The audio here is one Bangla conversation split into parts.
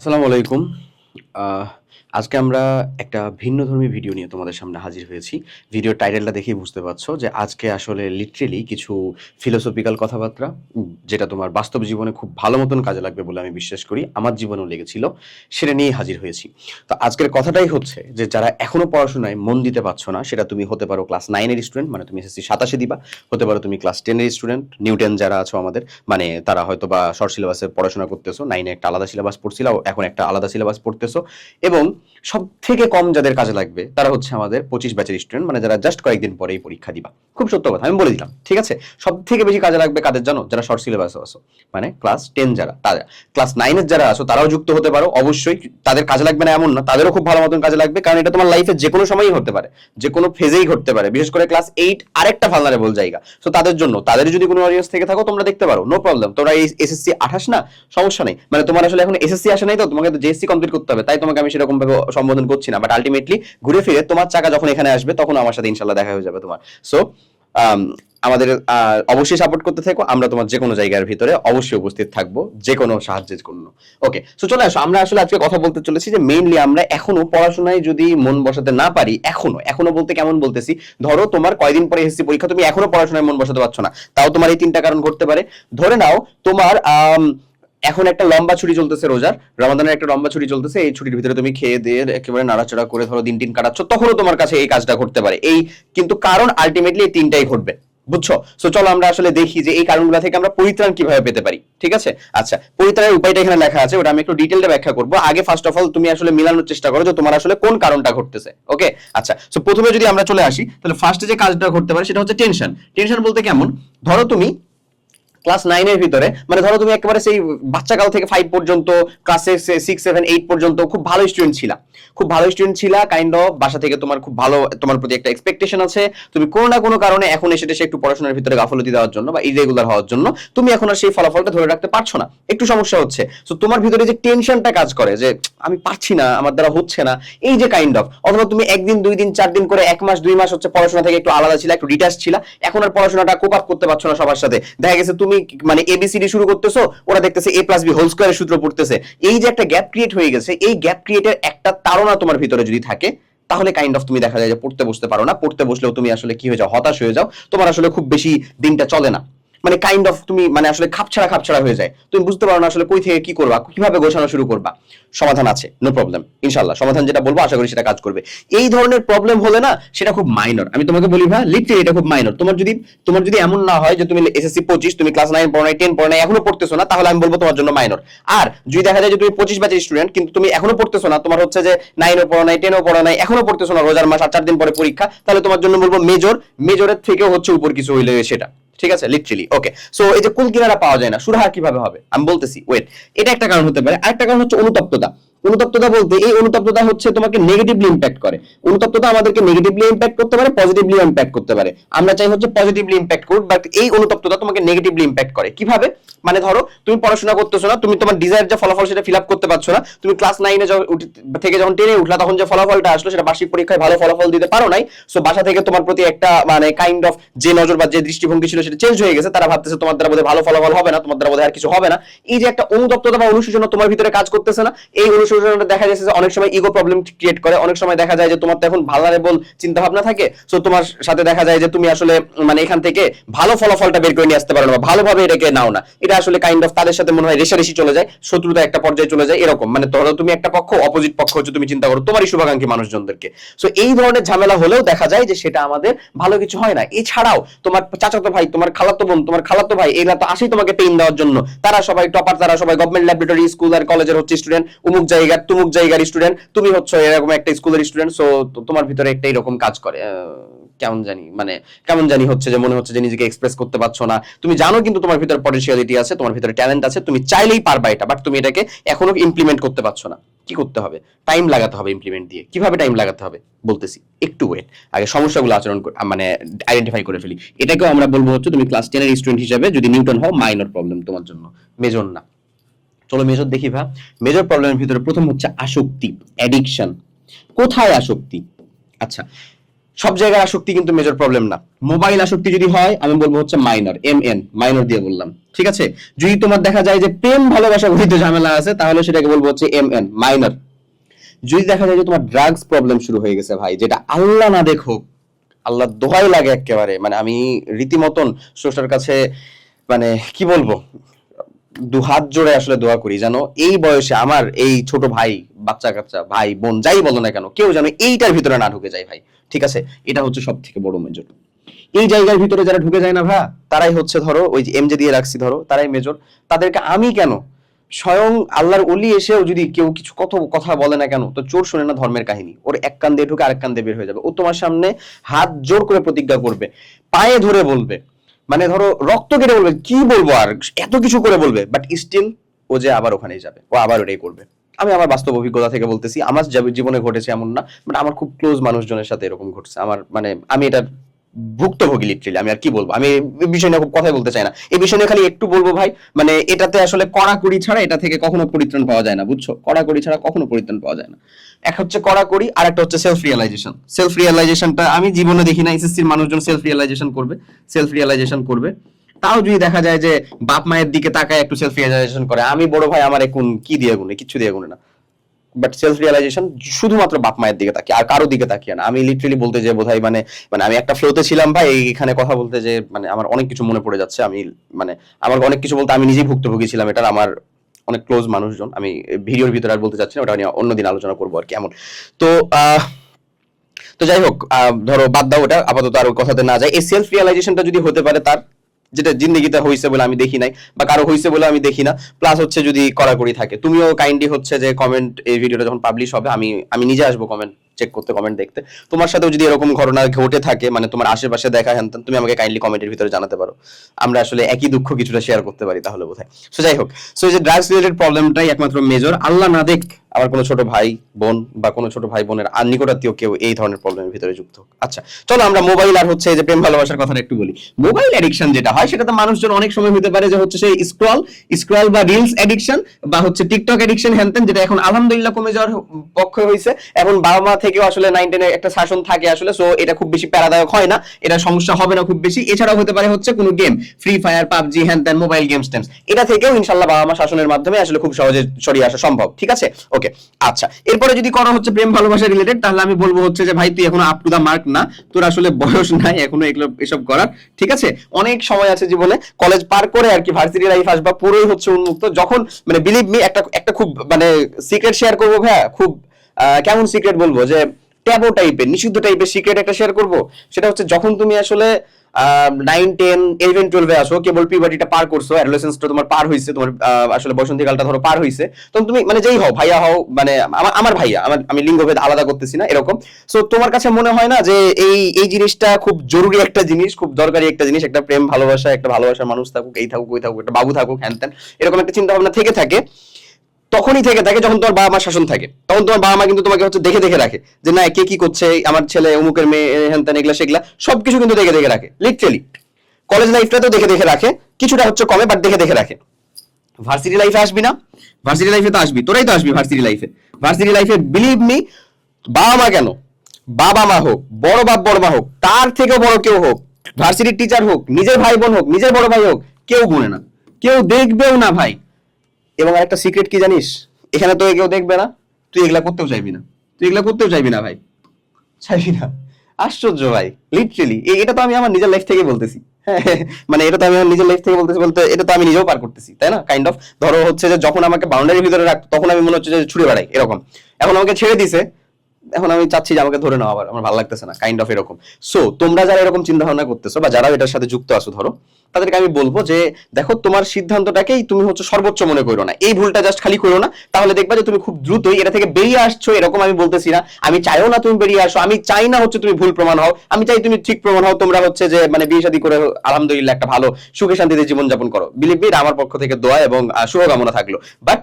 আসসালামু আলাইকুম। আহ আজকে আমরা একটা ভিন্নধর্মী ভিডিও নিয়ে তোমাদের সামনে হাজির হয়েছি। ভিডিওর টাইটেলটা দেখেই বুঝতে পারছো যে আজকে আসলে লিটারেলি কিছু ফিলোসফিক্যাল কথাবার্তা যেটা তোমার বাস্তব জীবনে খুব ভালো মতন কাজে লাগবে বলে আমি বিশ্বাস করি। আমার জীবনেও লেগেছিল। সেটা নিয়েই হাজির হয়েছি। তো আজকের কথাটাই হচ্ছে যে যারা এখনো পড়াশোনায় মন দিতে পারছো না, সেটা তুমি হতে পারো ক্লাস 9 এর স্টুডেন্ট, মানে তুমি এসএসসি 27 দিবা, হতে পারো তুমি ক্লাস 10 এর স্টুডেন্ট, নিউটেন যারা আছো আমাদের, মানে তারা হয়তো বা শর্ট সিলেবাসে পড়াশোনা করতেছো, 9 এ একটা আলাদা সিলেবাস পড়ছিলা, এখন একটা আলাদা সিলেবাস পড়তেছো, এবং সব থেকে কম যাদের কাজে লাগবে তারা হচ্ছে আমাদের 25 ব্যাচের স্টুডেন্ট, মানে যারা জাস্ট কয়েকদিন পরেই পরীক্ষা দিবা। খুব সত্য কথা আমি বলে দিলাম, ঠিক আছে? সব থেকে বেশি কাজে লাগবে কাদের জানো? যারা শর্ট সিলেবাসে আছো, মানে ক্লাস 10 যারা, তারা ক্লাস 9 এর যারা আছো তারাও যুক্ত হতে পারো অবশ্যই। তাদের কাজে লাগবে না এমন না, তাদেরও খুব ভালো মতন কাজে লাগবে, কারণ এটা তোমার লাইফে যে কোনো সময়ই হতে পারে, যে কোনো ফেজেই ঘটতে পারে। বিশেষ করে ক্লাস 8 আরেকটা ভালনারেবল জায়গা। সো তাদের জন্য, তাদের যদি কোনো অডিয়েন্স থেকে থাকো তোমরা দেখতে পারো, নো প্রবলেম। তোমরা এই এসএসসি 28 না, সমস্যা নেই। মানে তোমার আসলে এখন এসএসসি আসে নাই, তো তোমাকে তো জেএসসি কমপ্লিট করতে হবে, তাই তোমাকে আমি সেরকম ভাবে সম্বোধন করছি না। বাট আলটিমেটলি ঘুরে ফিরে তোমার চাকা যখন এখানে আসবে তখন আমার সাথে ইনশাল্লাহ দেখা হয়ে যাবে তোমার। সো আমাদের অবশ্যই সাপোর্ট করতে থাকো। আমরা তোমার যে কোনো জায়গার ভিতরে অবশ্যই উপস্থিত থাকবো, যে কোনো সাহায্যের জন্য। ওকে, সো চলে আসো। আমরা আসলে আজকে কথা বলতে চলেছি যে মেইনলি আমরা এখনো পড়াশোনায় যদি মন বসাতে না পারি, এখনো বলতে কেমন বলতেছি, ধরো তোমার কয়দিন পরে এসএসসি পরীক্ষা, তুমি এখনো পড়াশোনায় মন বসাতে পারছো না, তাও তোমার এই তিনটা কারণ ঘটতে পারে। ধরে নাও তোমার এখন একটা লম্বা ছুটি চলতেছে, রোজার রমাদানের একটা লম্বা ছুটি চলতেছে, এই ছুটির ভিতরে তুমি খেয়ে দিয়ে একেবারে নাড়াচাড়া করে ধরো দিন টিন কাটাচ্ছ, তখনও তোমার কাছে এই কাজটা ঘটতে পারে। এই কিন্তু কারণ আলটিমেটলি এই তিনটাই ঘটবে, বুঝছো? সো চলো আমরা আসলে দেখি যে এই কারণগুলো থেকে আমরা পরিত্রাণ কিভাবে পেতে পারি, ঠিক আছে? আচ্ছা, পরিত্রাণের উপায়টা এখানে লেখা আছে, ওটা আমি একটু ডিটেইলটা ব্যাখ্যা করব। আগে ফার্স্ট অফ অল তুমি আসলে মিলানোর চেষ্টা করো যে তোমার আসলে কোন কারণটা ঘটতেছে। ওকে, আচ্ছা, সো প্রথমে যদি আমরা চলে আসি, তাহলে ফার্স্টে যে কাজটা ঘটতে পারে সেটা হচ্ছে টেনশন। টেনশন বলতে কেমন? ধরো তুমি ক্লাস 9 এর ভিতরে, মানে ধরো তুমি একেবারে সেই বাচ্চাকাল থেকে 5 পর্যন্ত, ক্লাসে 6 7 8 পর্যন্ত খুব ভালো স্টুডেন্ট ছিলা, খুব ভালো স্টুডেন্ট ছিলা, কাইন্ড অফ বাসা থেকে তোমার খুব ভালো, তোমার প্রতি একটা এক্সপেকটেশন আছে। তুমি কোনো না কোনো কারণে এখন এসে একটু পড়াশোনার ভিতরে গাফলতি দেওয়ার জন্য বা ইরেগুলার হওয়ার জন্য তুমি এখন আর সেই ফলাফলটা ধরে রাখতে পারছো না, একটু সমস্যা হচ্ছে। সো তোমার ভিতরে যে টেনশনটা কাজ করে যে আমি পারছি না, আমার দ্বারা হচ্ছে না, এই যে কাইন্ড অফ, অথবা তুমি একদিন 2 দিন 4 দিন করে 1 মাস 2 মাস হচ্ছে পড়াশোনা থেকে একটু আলাদা ছিল, একটু ডিটাচ ছিল, এখন আর পড়াশোনাটা কোপ আপ করতে পারছো না সবার সাথে। দেখা গেছে তুমি মানে এবিসিডি শুরু করতেছো, ওরা দেখতেছে এ প্লাস বি হোল স্কয়ারের সূত্র পড়তেছে। এই যে একটা গ্যাপ ক্রিয়েট হয়ে গেছে, এই গ্যাপ ক্রিয়েটের একটা তাড়না তোমার ভিতরে যদি থাকে, তাহলে কাইন্ড অফ তুমি দেখা যায় যে পড়তে বসতে পারো না, পড়তে বসলেও তুমি আসলে কি হয়ে যাও, হতাশ হয়ে যাও, তোমার আসলে খুব বেশি দিনটা চলে না, মানে কাইন্ড অফ তুমি মানে আসলে খাপছাড়া হয়ে যায়, তুমি বুঝতে পারো না আসলে কই থেকে কি করবা, কিভাবে গোছানো শুরু করবা। সমাধান আছে, নো প্রবলেম, ইনশাল্লাহ সমাধান যেটা বলবো আশা করি সেটা কাজ করবে। এই ধরনের প্রবলেম হলে না, সেটা খুব মাইনর, আমি তোমাকে বলি ভাই লিটারালি এটা খুব মাইনর। তোমার যদি এমন না হয় যে তুমি এসএসসি 25, তুমি ক্লাস 9 পড়ো নাই, 10 পড়ো নাই, এখনো পড়তেছো না, তাহলে আমি বলবো তোমার জন্য মাইনর। আর যদি দেখা যায় যে তুমি 25 ব্যাচের স্টুডেন্ট কিন্তু তুমি এখনো পড়তেছো না, তোমার হচ্ছে যে 9ও পড়ো নাই, 10ও পড়ো নাই, এখনো পড়তেছো না, রোজার মাস আর 4 দিন পরে পরীক্ষা, তাহলে তোমার জন্য বলবো মেজর। মেজরের থেকেও হচ্ছে উপর কিছু হইলে সেটা, ঠিক আছে? লিটারালি। ওকে, সো এই যে কুল কিনারা পাওয়া যায় না, সুরাহা কিভাবে হবে আমি বলতেছি, ওয়েট। এটা একটা কারণ হতে পারে। আরেকটা কারণ হচ্ছে অনুতপ্ততা। অনুতপ্ততা বলতে এই অনুতপ্ততা হচ্ছে তোমাকে নেগেটিভলি ইম্প্যাক্ট করে। অনুতপ্ততা আমাদেরকে নেগেটিভলি ইম্প্যাক্ট করতে পারে, পজিটিভলি ইম্প্যাক্ট করতে পারে। আমরা চাই হচ্ছে পজিটিভলি ইম্প্যাক্ট করুক, বাট এই অনুতপ্ততা তোমাকে নেগেটিভলি ইম্প্যাক্ট করে কিভাবে? মানে ধরো তুমি পড়াশোনা করতেছো না, তুমি তোমার ডিজায়ার যে ফলাফল সেটা ফিল আপ করতে পারছো না, তুমি ক্লাস 9 থেকে যখন 10 উঠলা তখন যে ফলাফলটা আসলো সেটা বার্ষিক পরীক্ষায় ভালো ফলাফল দিতে পারো নাই। সো বাসা থেকে তোমার প্রতি একটা মানে কাইন্ড অফ যে নজর বা যে দৃষ্টিভঙ্গি ছিল সেটা চেঞ্জ হয়ে গেছে, তারা ভাবতেছে তোমার দ্বারা বোধহয় ভালো ফলাফল হবে না, তোমার দ্বারা বোধহয় আর কিছু হবে না। এই যে একটা অনুতপ্ততা বা অনুশোচনা তোমার ভিতরে কাজ করতেছে না, এই অনুশোচনাটা দেখা যাচ্ছে যে অনেক সময় ইগো প্রবলেম ক্রিয়েট করে। অনেক সময় দেখা যায় যে তোমার তো এখন ভালনারেবল চিন্তা ভাবনা থাকে, সো তোমার সাথে দেখা যায় যে তুমি আসলে মানে এখান থেকে ভালো ফলাফলটা বের করে নিয়ে আসতে পারো না, বা ভালোভাবে এটাকে নাও না। এটা আসলে কাইন্ড অফ তাদের সাথে মনে হয় রেষারেষি চলে যায়, শত্রুতা একটা পর্যায়ে চলে যায়, এরকম। মানে ধরো তুমি একটা পক্ষ, অপোজিট পক্ষ হচ্ছে তুমি চিন্তা করো তোমারই শুভাকাঙ্ক্ষী মানুষজনদেরকে। সো এই ধরনের ঝামেলা হলেও দেখা যায় যে সেটা আমাদের ভালো কিছু হয় না। এছাড়াও তোমার চাচাতো ভাই, তোমার খালাতো বোন, তোমার খালাতো ভাই, এরা তো আসেই তোমাকে পেইন দেওয়ার জন্য। তারা সবাই টপার, তারা সবাই গভর্নমেন্ট ল্যাবরেটরি স্কুল আর কলেজের হচ্ছে স্টুডেন্ট, অমুক জায়গার তুমুক জায়গার স্টুডেন্ট, তুমি হচ্ছে এরকম একটা স্কুলের স্টুডেন্ট। সো তোমার ভিতরে একটা এরকম কাজ করে, কেমন জানি হচ্ছে যে মনে হচ্ছে যে নিজেকে এক্সপ্রেস করতে পারছো না। তুমি জানো কিন্তু তোমার ভিতরে পটেনশিয়ালিটি আছে, তোমার ভিতরে ট্যালেন্ট আছে, তুমি চাইলেই পারবা এটা, বাট তুমি এটাকে এখনো ইমপ্লিমেন্ট করতে পারছো না। কি করতে হবে? টাইম লাগাতে হবে ইমপ্লিমেন্ট দিয়ে। কিভাবে টাইম লাগাতে হবে বলতেছি, একটু ওয়েট। আগে সমস্যাগুলো মানে আইডেন্টিফাই করে ফেলি। এটাকেও আমরা বলবো হচ্ছে তুমি ক্লাস 10 এর স্টুডেন্ট হিসেবে যদি নিউটন হও, মাইনর প্রবলেম তোমার জন্য, মেজর না। চলো মেজর দেখি ভাই। মেজর প্রবলেমের ভিতরে প্রথম হচ্ছে আসক্তি, অ্যাডিকশন। কোথায় আসক্তি? আচ্ছা, সব জায়গায় আসক্তি কিন্তু মেজর প্রবলেম না। মোবাইল আসক্তি যদি হয় আমি বলবো হচ্ছে মাইনর, MN মাইনর দিয়ে বললাম, ঠিক আছে। যদি তোমার দেখা যায় যে প্রেম ভালোবাসা ঘটিত ঝামেলা আছে তাহলে সেটাকে বলবো হচ্ছে MN মাইনর। যদি দেখা যায় যে তোমার ড্রাগস প্রবলেম শুরু হয়ে গেছে ভাই, যেটা আল্লাহ না দেখো, আল্লাহ দোহাই লাগে একেবারে, মানে আমি রীতিমতন স্রষ্টার কাছে মানে কি বলবো, দুহাত জোড়ে আসলে দোয়া করি যেন এই বয়সে আমার এই ছোট ভাই, বাচ্চা কাচ্চা ভাই বোন যাই বলো না কেন, কেউ যেন এইটার ভিতরে না ঢুকে যায় ভাই, ঠিক আছে। এটা হচ্ছে সব থেকে বড় মেজর। এই জায়গার ভিতরে যারা ঢুকে যায় না ভাই, তারাই হচ্ছে ধরো ওই যে এমজে দিয়ে রাখছি ধরো, তারাই মেজর। তাদেরকে আমি কেন, স্বয়ং আল্লাহর ওলি এসেও যদি কেউ কিছু কত কথা বলে না কেন, তো চোর শোনে না ধর্মের কাহিনী, ওর এক কান দিয়ে ঢুকে আরেক কান দিয়ে বের হয়ে যাবে। ও তোমার সামনে হাত জোর করে প্রতিজ্ঞা করবে, পায়ে ধরে বলবে, মানে ধরো রক্ত কেটে বলবে, কি বলবো আর, এত কিছু করে বলবে, বাট স্টিল ও যে আবার ওখানেই যাবে, ও আবার ওটাই করবে। আমি আমার বাস্তব অভিজ্ঞতা থেকে বলতেছি, আমার জীবনে ঘটেছে এমন না, বাট আমার খুব ক্লোজ মানুষজনের সাথে এরকম ঘটছে। আমার মানে আমি এটা ভুক্তভোগী লিটারেলি, আমি আর কি বলবো, আমি এই বিষয় নিয়ে খুব কথাই বলতে চাই না। এই বিষয় নিয়ে খালি একটু বলবো ভাই, মানে এটাতে আসলে কড়াকড়ি ছাড়া এটা থেকে কখনো পরিত্রাণ পাওয়া যায় না, বুঝছো, কড়াকড়ি ছাড়া কখনো পরিত্রাণ পাওয়া যায় না। এক হচ্ছে কড়াকড়ি, আর একটা হচ্ছে সেলফ রিয়েলাইজেশন। সেলফ রিয়েলাইজেশনটা আমি জীবনে দেখি না এসএসসির মানুষজন সেলফ রিয়েলাইজেশন করবে, সেলফ রিয়েলাইজেশন করবে। তাও যদি দেখা যায় যে বাপ মায়ের দিকে তাকায় একটু সেলফ রিয়েলাইজেশন করে, আমি বড় ভাই আমার এখন কি দিয়ে গুনে, কিচ্ছু দিয়ে গুনে না, বাট সেলফ রিয়েলাইজেশন শুধুমাত্র বাপ মায়ের দিকে তাকিয়ে, আর কারো দিকে তাকিয়ে না। আমি লিটারেলি বলতে যে বোধহয় মানে মানে আমি একটা ফ্লোতে ছিলাম ভাই, এখানে কথা বলতে যে মানে আমার অনেক কিছু মনে পড়ে যাচ্ছে। আমি মানে আমার অনেক কিছু বলতে আমি নিজেই ভুক্তভোগী ছিলাম এটার, আমার অনেক ক্লোজ মানুষজন, আমি ভিডিওর ভিতরে আর বলতে চাচ্ছি না, ওটা নিয়ে অন্যদিন আলোচনা করবো আর কি এমন। তো তো যাই হোক, ধরো বাদ দাও ওটা, আপাতত আর ওই কথাতে না যায়। এই সেলফ রিয়েলাইজেশনটা যদি হতে পারে তার, যেটা জিন্দগিতে হয়েছে বলে আমি দেখি নাই, বা কারো হয়েছে বলে আমি দেখি না, প্লাস হচ্ছে যদি কড়াকড়ি থাকে, তুমিও কাইন্ডলি হচ্ছে যে কমেন্ট, এই ভিডিওটা যখন পাবলিশ হবে আমি আমি নিজে আসবো কমেন্ট চেক করতে, কমেন্ট দেখতে। তোমার সাথেও যদি এরকম ঘটনা ঘটে থাকে, মানে তোমার আশেপাশে দেখা হ্যান, তুমি আমাকে কাইন্ডলি কমেন্টের ভিতরে জানাতে পারো, আমরা আসলে একই দুঃখ কিছুটা শেয়ার করতে পারি তাহলে বোধহয়। সো যাই হোক, সো এই যে ড্রাগস রিলেটেড প্রবলেমটাই একমাত্র মেজর। আল্লাহ না দেখ আমার কোনো ছোট ভাই বোন বা কোনো ছোট ভাই বোনের আর নিকটাত্মীয় কেউ এই ধরনের প্রবলেমের ভিতরে যুক্ত। আচ্ছা চলো আমরা মোবাইল আর হচ্ছে যে প্রেম ভালোবাসার কথাটা একটু বলি। মোবাইল অ্যাডিকশন যেটা হয় সেটা তো মানুষজন অনেক সময় হতে পারে যে হচ্ছে সেই স্ক্রল বা রিলস অ্যাডিকশন, বা হচ্ছে টিকটক অ্যাডিকশন হ্যানতেন, যেটা এখন আলহামদুলিল্লাহ কমে যাওয়ার পক্ষে হয়েছে। এখন বাবা মা থেকেও আসলে 9-10 একটা শাসন থাকে আসলে, সো এটা খুব বেশি প্যারাদায়ক হয় না, এটা সমস্যা হবে না খুব বেশি। এছাড়াও হতে পারে হচ্ছে কোনো গেম, ফ্রি ফায়ার, পাবজি, হ্যানতেন মোবাইল গেমস টেমস, এটা থেকেও ইনশাল্লাহ বাবা মা শাসনের মাধ্যমে আসলে খুব সহজে সরিয়ে আসা সম্ভব, ঠিক আছে। ওকে, আচ্ছা এরপরে যদি করা হচ্ছে প্রেম ভালোবাসা রিলেটেড, তাহলে আমি বলবো হচ্ছে যে ভাই তুই এখনো আপ টু দা মার্ক না, তোর আসলে বয়স নাই এখনো এগুলো এসব করার, ঠিক আছে। অনেক সময় আছে জীবনে, কলেজ পার করে আর কি ভার্সিটি লাইফ আসবা, পুরোই হচ্ছে উন্মুক্ত। যখন মানে বিলিভ মি, একটা একটা খুব মানে সিক্রেট শেয়ার করবো ভাইয়া, খুব কেমন সিক্রেট বলবো, যে ট্যাবো টাইপের নিষিদ্ধ টাইপের সিক্রেট একটা শেয়ার করবো। সেটা হচ্ছে যখন তুমি আসলে 9, 10, 11, 12 আসো, কেবল পিউবার্টিটা পার করছো, অ্যাডোলেসেন্সটা তোমার পার হইছে, তোমার আসলে বসন্তীকালটা ধরো পার হইছে, তখন তুমি মানে যেই হও, ভাইয়া হও, মানে আমার ভাইয়া, আমি লিঙ্গভেদ আলাদা করতেছি না এরকম। সো তোমার কাছে মনে হয় না যে এই জিনিসটা খুব জরুরি একটা জিনিস, খুব দরকারি একটা জিনিস, একটা প্রেম ভালোবাসা, একটা ভালোবাসার মানুষ থাকুক, এই থাকুক ওই থাকুক, একটা বাবু থাকুক, হ্যান ত্যান, এরকম একটা চিন্তা ভাবনা থেকে থাকে, তখনই থেকে থাকে যখন তোমার বাবা মা শাসন থাকে। তখন তোমার বাবা মা কিন্তু তোমাকে হচ্ছে দেখে দেখে রাখে, যে না কে কি করছে, আমার ছেলে অমুকের মেয়ে হ্যান ত্যান, এগুলা সেগুলা সবকিছু কিন্তু দেখে দেখে রাখে লিটারেলি। কলেজ লাইফটাতেও দেখে দেখে রাখে, কিছুটা হচ্ছে কমে, বাট দেখে দেখে রাখে। ভার্সিটি লাইফে আসবি না, ভার্সিটি লাইফে তো আসবি, তোরাই তো আসবি ভার্সিটি লাইফে। ভার্সিটি লাইফে বিলিভ মি, বাবা মা কেন, বাবা মা হোক, বড় বাপ বড় মা হোক, তার থেকেও বড় কেউ হোক, ভার্সিটির টিচার হোক, নিজের ভাই বোন হোক, নিজের বড় ভাই হোক, কেউ গুনে না, কেউ দেখবেও না ভাই। এবং আরেকটা সিক্রেট কি জানিস, এখানে তো কেউ দেখবে না, তুই এগুলা করতেও চাইবি না, তুই এগুলা করতেও চাইবি না ভাই, চাইবি না। আশ্চর্য ভাই, লিটারেলি এটা তো আমি আমার নিজের লাইফ থেকে বলতেছি। হ্যাঁ, মানে এটা তো আমি আমার নিজের লাইফ থেকে বলতেছি, বলতে এটা তো আমি নিজেও পার করতেছি, তাই না, কাইন্ড অফ। ধরো হচ্ছে যে যখন আমাকে বাউন্ডারির ভিতরে রাখতো তখন আমি মনে হচ্ছে যে ছুড়ে বেড়াই এরকম, এখন আমাকে ছেড়ে দিছে, এখন আমি চাচ্ছি যে আমাকে ধরে নাও, আবার আমার ভালো লাগতেছে না, কাইন্ড অফ এরকম। সো তোমরা যারা এরকম চিন্তা ভাবনা করতেছো বা যারা এটার সাথে যুক্ত আছো ধরো, তাদেরকে আমি বলবো যে দেখো তোমার সিদ্ধান্তটাকেই তুমি হচ্ছে সর্বোচ্চ মনে করো না, এই ভুলটা জাস্ট খালি করো না, তাহলে দেখবা যে তুমি খুব দ্রুতই এটা থেকে বেরিয়ে আসছো। এরকম আমি বলতেছি না, আমি চাইও না তুমি বেরিয়ে আসো, আমি চাই না হচ্ছে তুমি ভুল প্রমাণ হও, আমি চাই তুমি ঠিক প্রমাণ হও, তোমরা হচ্ছে যে মানে বিয়ে শাদী করে আলহামদুলিল্লাহ একটা ভালো সুখে শান্তিতে জীবনযাপন করো। বিলিভ মি, আমার পক্ষ থেকে দোয়া এবং শুভকামনা থাকলো, বাট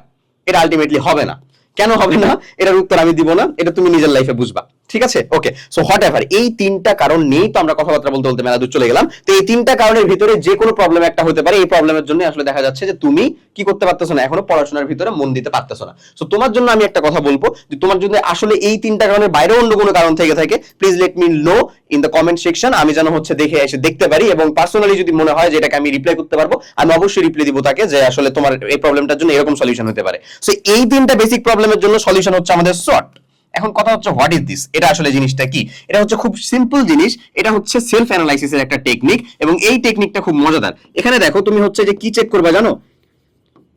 এটা আলটিমেটলি হবে না। কেন হবে না এটার উত্তর আমি দিব না, এটা তুমি নিজের লাইফে বুঝবা, ঠিক আছে, ওকে। সো হোয়াট এভার, এই তিনটা কারণ নিয়েই তো আমরা কথাবার্তা বলতে বলতে মেলা দূর চলে গেলাম। তো এই তিনটা কারণের ভিতরে যে কোনো প্রবলেম একটা হতে পারে, এই প্রবলেমের জন্য আসলে দেখা যাচ্ছে যে তুমি কি করতে পারতেছো না, এখনো পড়াশোনার ভিতরে মন দিতে পারতেছো না। সো তোমার জন্য আমি একটা কথা বলবো যে তোমার যদি আসলে এই তিনটা কারণের বাইরে অন্য কোনো কারণ থেকে থাকে, please let me no in the comment section, আমি যেন হচ্ছে দেখে এসে দেখতে পারি, এবং পার্সোনালি যদি মনে হয় যে এটাকে আমি রিপ্লাই করতে পারবো, আমি অবশ্যই রিপ্লাই দিব তাকে যে আসলে তোমার এই প্রবলেমটার জন্য এরকম সলিউশন হতে পারে। সো এই তিনটা বেসিক প্রবলেমের জন্য সলিউশন হচ্ছে আমাদের সর্ট। এখন কথা হচ্ছে হোয়াট ইজ দিস, এটা আসলে জিনিসটা কি? এটা হচ্ছে খুব সিম্পল জিনিস, এটা হচ্ছে সেলফ অ্যানালাইসিসের একটা টেকনিক, এবং এই টেকনিকটা খুব মজাদার। এখানে দেখো তুমি হচ্ছে যে কি চেক করবে জানো?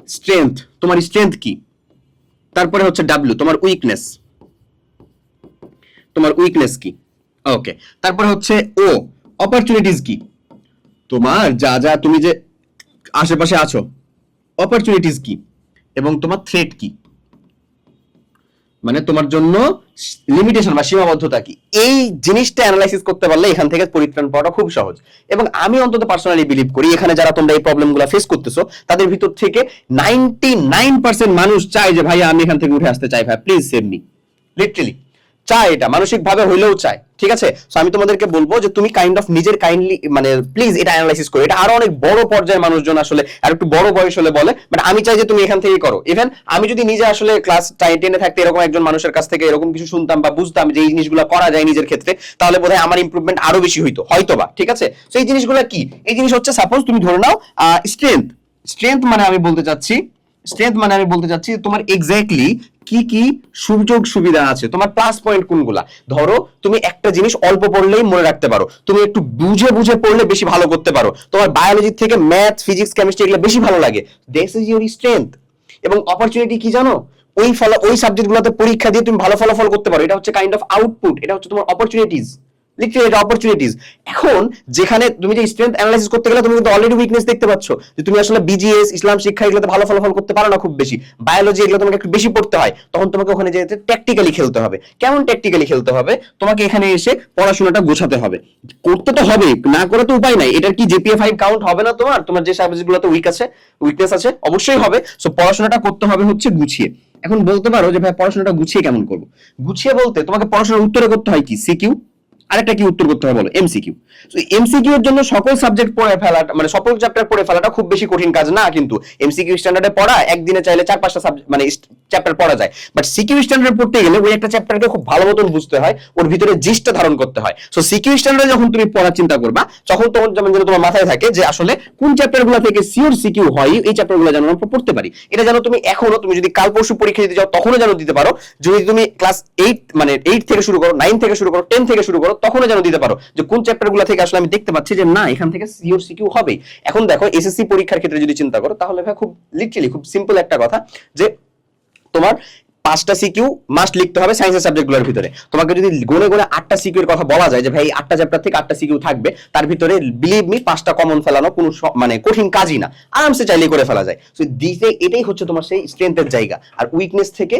স্ট্রেংথ, তোমার স্ট্রেংথ কি, তারপরে হচ্ছে ডাব্লিউ, তোমার উইকনেস, তোমার উইকনেস কি, ওকে, তারপরে হচ্ছে ও, অপরচুনিটিস কি, তোমার যা যা তুমি যে আশেপাশে আছো অপরচুনিটিস কি, এবং তোমার থ্রেট কি, মানে তোমার জন্য লিমিটেশন বা সীমাবদ্ধতা কি। এই জিনিসটা অ্যানালাইসিস করতে পারলে এখান থেকে পরিত্রাণ পাওয়াটা খুব সহজ। এবং আমি অন্তত পার্সোনালি বিলিভ করি এখানে যারা তোমরা এই প্রবলেমগুলো ফেস করতেছো তাদের ভিতর থেকে 99% মানুষ চায় যে ভাই আমি এখান থেকে উঠে আসতে চাই, ভাই প্লিজ সেভ মি, লিটারালি চায়, এটা মানসিক ভাবে হইলেও চায়। ঠিক আছে, সো আমি তোমাদেরকে বলবো যে তুমি কাইন্ড অফ নিজের কাইন্ডলি মানে প্লিজ এটা অ্যানালাইসিস করো। এটা আরো অনেক বড় পর্যায়ের মানুষজন আসলে আর একটু বড় বয়স হলে বলে, বাট আমি চাই যে তুমি এখান থেকে করো। ইভেন আমি যদি নিজে আসলে ক্লাস 10-এ থাকতে এরকম একজন মানুষের কাছ থেকে এরকম কিছু শুনতাম বা বুঝতাম যে এই জিনিসগুলো করা যায় নিজের ক্ষেত্রে, তাহলে বোধহয় আমার ইমপ্রুভমেন্ট আরো বেশি হয়তোবা। ঠিক আছে, সো এই জিনিসগুলো কি? এই জিনিস হচ্ছে সাপোজ তুমি ধরে নাও স্ট্রেংথ, স্ট্রেংথ মানে আমি বলতে চাচ্ছি, স্ট্রেংথ মানে আমি বলতে চাচ্ছি তোমার এক্স্যাক্টলি কি কি সুযোগ সুবিধা আছে, তোমার প্লাস পয়েন্ট কোনগুলা। ধরো তুমি একটা জিনিস অল্প পড়লেই মনে রাখতে পারো, তুমি একটু বুঝে বুঝে পড়লে বেশি ভালো করতে পারো, তোমার বায়োলজি থেকে ম্যাথ ফিজিক্স কেমিস্ট্রি এগুলো বেশি ভালো লাগে, দিস ইজ ইউর স্ট্রেংথ। এবং অপরচুনিটি কি জানো? ওই সাবজেক্টগুলোতে পরীক্ষা দিয়ে তুমি ভালো ফলাফল করতে পারো, এটা হচ্ছে কাইন্ড অফ আউটপুট, এটা হচ্ছে তোমার অপরচুনিটিস, লিটারালি এটা অপরচুনিটিস। এখন যেখানে তুমি যে স্ট্রেংথ অ্যানালাইসিস করতে গেলে তুমি কিন্তু অলরেডি উইকনেস দেখতে পাচ্ছ যে তুমি আসলে বিজিএস ইসলাম শিক্ষা এগুলোতে ভালো ফলাফল করতে পারো না খুব বেশি, বায়োলজি এগুলো তোমাকে একটু বেশি পড়তে হয়, তখন তোমাকে ওখানে যেতে ট্যাকটিক্যালি খেলতে হবে। কেমন ট্যাকটিক্যালি খেলতে হবে? তোমাকে এখানে এসে পড়াশোনাটা গোছাতে হবে, করতে তো হবে, না করে তো উপায় নাই। এটার কি জিপিএ 5 কাউন্ট হবে না? তোমার যে সাবজেক্টগুলোতে উইকনেস আছে অবশ্যই হবে। সো পড়াশোনাটা করতে হবে হচ্ছে গুছিয়ে। এখন বলতে পারো যে ভাই পড়াশোনাটা গুছিয়ে কেমন করবো? গুছিয়ে বলতে তোমাকে পড়াশোনার উত্তরে করতে হয় কি সিকিউ, আরেকটা কি উত্তর করতে হবে বলো? এমসিকিউ। এমসিকিউ এর জন্য সকল সাবজেক্ট পড়ে ফেলাটা মানে সকল চ্যাপ্টার পড়ে ফেলাটা খুব বেশি কঠিন কাজ না, কিন্তু এমসিকিউ স্ট্যান্ডার্ডে পড়া একদিনে চাইলে 4-5টা মানে চ্যাপ্টার পড়া যায়, বাট সিকিউ স্ট্যান্ডার্ড পড়তে গেলে ওই একটা চ্যাপ্টারকে খুব ভালো মতন বুঝতে হয়, ওর ভিতরে জিসটা ধারণ করতে হয়। সো সিকিউ স্ট্যান্ডার্ডে যখন তুমি পড়ার চিন্তা করবা তখন যেমন যেন তোমার মাথায় থাকে যে আসলে কোন চ্যাপ্টারগুলো থেকে সিওর সিকিউ হয়, এই চ্যাপ্টারগুলো যেন আমরা পড়তে পারি। এটা যেন তুমি এখনো, তুমি যদি কাল পরশু পরীক্ষা দিতে যাও তখনও যেন দিতে পারো, যদি তুমি ক্লাস 8 মানে 8 থেকে শুরু করো, 9 থেকে শুরু করো, 10 থেকে শুরু করো, তখনও যেন দিতে পারো যে কোন চ্যাপ্টারগুলো থেকে আসলে আমি দেখতে পাচ্ছি যে না এখান থেকে সিওর সিকিউ হবে। এখন দেখো এসএসসি পরীক্ষার ক্ষেত্রে যদি চিন্তা করো তাহলে ভাই খুব লিটারালি খুব সিম্পল একটা কথা যে তোমার 5টা সিকিউ মাস্ট লিখতে হবে সায়েন্সের সাবজেক্টগুলোর ভিতরে। তোমাকে যদি গুনে গুনে 8টা সিকিউ এর কথা বলা যায় যে ভাই 8টা চ্যাপ্টার থেকে 8টা সিকিউ থাকবে, তার ভিতরে বিলিভ মি 5টা কমন ফেলানো কোনো মানে কঠিন কাজই না, আরামসে চাইলে করে ফেলা যায়। সো দিতে এটাই হচ্ছে তোমার সেই স্ট্রেংথের জায়গা আর উইকনেস থেকে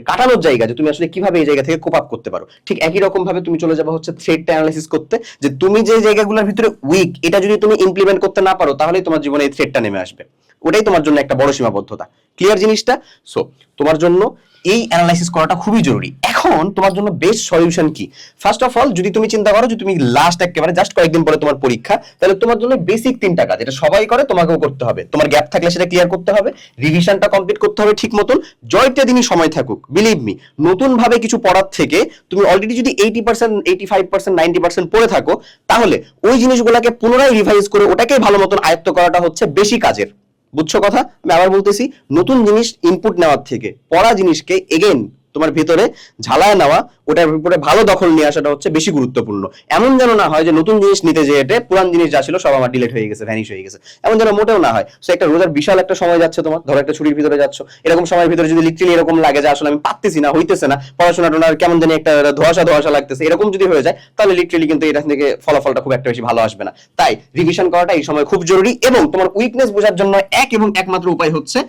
কাটানোর জায়গা, যে তুমি আসলে কিভাবে এই জায়গা থেকে কোপ আপ করতে পারো। ঠিক একই রকম ভাবে তুমি চলে যাবে হচ্ছে থ্রেটটা অ্যানালাইসিস করতে, যে তুমি যে জায়গাগুলোর ভিতরে উইক এটা যদি তুমি ইমপ্লিমেন্ট করতে না পারো তাহলেই তোমার জীবনে এই থ্রেটটা নেমে আসবে, ওটাই তোমার জন্য একটা বড় সীমাবদ্ধতা। ক্লিয়ার জিনিসটা? সো তোমার জন্য এই অ্যানালাইসিস করাটা খুবই জরুরি। এখন তোমার জন্য বেস্ট সলিউশন কি? ফার্স্ট অফ অল যদি তুমি চিন্তা করো যে তুমি লাস্ট একেবারে জাস্ট কয়েকদিন পরে তোমার পরীক্ষা, তাহলে তোমার জন্য বেসিক 3টা কাজ, এটা সবাই করে তোমাকেও করতে হবে। তোমার গ্যাপ থাকলে সেটা ক্লিয়ার করতে হবে, রিভিশনটা কমপ্লিট করতে হবে ঠিক মতন, জয়টা দিনই সময় থাকুক। বিলিভ মি, নতুন ভাবে কিছু পড়ার থেকে তুমি অলরেডি যদি 80%, 85%, 90% পড়ে থাকো, তাহলে ওই জিনিসগুলোকে পুনরায় রিভাইজ করে ওটাকে ভালো মতন আয়ত্ত করাটা হচ্ছে বেশি কাজের। বুঝছো কথা? আমি আবার বলতেছি, নতুন জিনিস ইনপুট নেওয়ার থেকে পড়া জিনিসকে এগেইন তোমার ভিতরে ঝালায় নেওয়া, ওটার উপরে ভালো দখল নিয়ে আসাটা হচ্ছে বেশি গুরুত্বপূর্ণ। এমন যেন না হয় যে নতুন জিনিস নিতে যেয়ে পুরান জিনিস যা ছিল সব আমার ডিলিট হয়ে গেছে, ভ্যানিশ হয়ে গেছে, এমন যেন মোটেও না হয়। সো একটা রোজার বিশাল একটা সময় যাচ্ছে তোমার, ধরো একটা ছুটির ভিতরে যাচ্ছ, এরকম সময়ের ভিতরে যদি লিটারালি এরকম লাগে যে আসলে আমি পারতেছি না, হইতেছে না, পড়াশোনা টোনার কেমন জানি একটা ধোঁয়াশা ধোঁয়াশা লাগতেছে, এরকম যদি হয়ে যায় তাহলে লিটারালি কিন্তু এটা থেকে ফলাফলটা খুব একটা বেশি ভালো আসবে না। তাই রিভিশন করাটা এই সময় খুব জরুরি, এবং তোমার উইকনেস বোঝার জন্য এক এবং একমাত্র উপায় হচ্ছে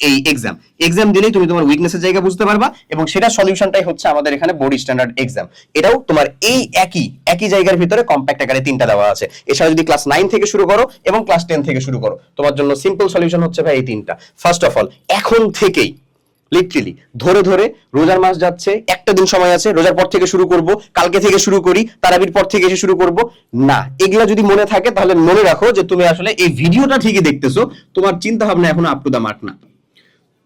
এই এক্সাম দিলেই তুমি তোমার উইকনেসের জায়গা বুঝতে পারবা, এবং সেটা সলিউশনটাই হচ্ছে আমাদের এখানে বোর্ড স্ট্যান্ডার্ড এক্সাম। এটাও তোমার এই একই জায়গার ভিতরে কম্প্যাক্ট আকারে 3টা দেওয়া আছে। এছাড়া যদি ক্লাস 9 থেকে শুরু করো এবং ক্লাস 10 থেকে শুরু করো, তোমার জন্য সিম্পল সলিউশন হচ্ছে ভাই এই 3টা। ফার্স্ট অফ অল এখন থেকেই লিটারেলি ধরে ধরে রোজার মাস যাচ্ছে, একটা দিন সময় আছে, রোজার পর থেকে শুরু করব, কালকে থেকে শুরু করি, তারাবির পর থেকে এসে শুরু করব। না, এগুলা যদি মনে থাকে তাহলে মনে রাখো যে তুমি আসলে এই ভিডিওটা ঠিকই দেখতেছো, তোমার চিন্তা ভাবনা এখনো আপ টু দা মার্ক না।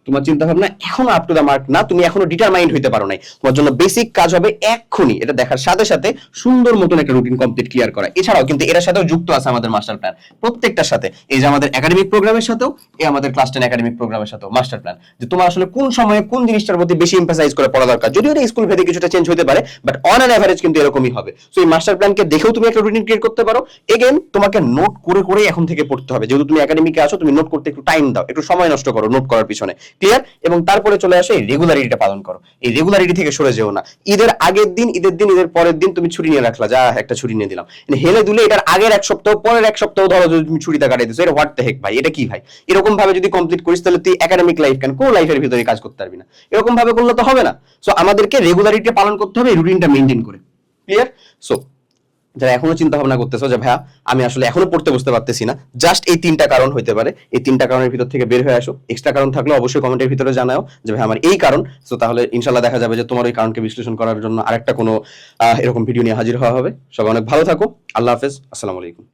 তোমার চিন্তা ভাবনা এখনো আপ টু দা মার্ক না, তুমি এখনো ডিটারমাইন্ড হইতে পারো নাই। তোমার জন্য বেসিক কাজ হবে এক্ষুনি এটা দেখার সাথে সাথে সুন্দর মতন একটা রুটিন কমপ্লিট ক্লিয়ার করা। এছাড়াও কিন্তু এর সাথেও যুক্ত আছে আমাদের মাস্টার প্ল্যান, প্রত্যেকটার সাথে। এই যে আমাদের একাডেমিক প্রোগ্রামের সাথেও, এই আমাদের ক্লাস 10 একাডেমিক প্রোগ্রামের সাথেও মাস্টার প্ল্যান, যে তোমার আসলে কোন সময়ে কোন জিনিসটার প্রতি বেশি এমফাসাইজ করে পড়া দরকার। যদিও এটা স্কুল ভেদে কিছুটা চেঞ্জ হতে পারে, বাট অন অ্যান এভারেজ কিন্তু এরকমই হবে। সো এই মাস্টার প্ল্যানকে দেখেও তুমি একটা রুটিন ক্রিয়েট করতে পারো। এগেন তোমাকে নোট করে করে এখন থেকে পড়তে হবে, যেহেতু তুমি একাডেমিকে আসো, তুমি নোট করতে একটু টাইম দাও, একটু সময় নষ্ট করো নোট করার পিছনে, ক্লিয়ার? এবং তারপরে চলে আসো এই রেগুলারিটিটা পালন করো। এই রেগুলারিটি থেকে সরে যেও না। ঈদের আগের দিন, ঈদের পরের দিন তুমি ছুটি নিয়ে রাখলা, যা একটা ছুটি নিয়ে দিলাম, হেলে দুলে এটার আগের এক সপ্তাহ, পরের এক সপ্তাহ ধরো যদি তুমি ছুটিটা কাটাই দিছো, এটা হোয়াট দ্য হেক ভাই, এটা কি ভাই? এরকম ভাবে যদি কমপ্লিট করিস তাহলে তুই একাডেমিক লাইফ কেন, কোন লাইফের ভিতরে কাজ করতে পারবি না। এরকম ভাবে করলে তো হবে না। সো আমাদেরকে রেগুলারিটি পালন করতে হবে, এই রুটিনটা মেইনটেইন করে, ক্লিয়ার? সো যারা এখনো চিন্তা ভাবনা করতেছো যে ভাইয়া আমি আসলে এখনো পড়তে বসতে পারতেছি না, জাস্ট এই 3টা কারণ হইতে পারে, এই 3টা কারণের ভিতর থেকে বের হয়ে আসো। এক্সট্রা কারণ থাকলে অবশ্যই কমেন্টের ভিতরে জানাও যে ভাই আমার এই কারণ। সো তাহলে ইনশাল্লাহ দেখা যাবে যে তোমার ওই কারণকে বিশ্লেষণ করার জন্য আরেকটা কোনো এরকম ভিডিও নিয়ে হাজির হওয়া হবে। সবাই অনেক ভালো থাকো, আল্লাহ হাফেজ, আসসালামু আলাইকুম।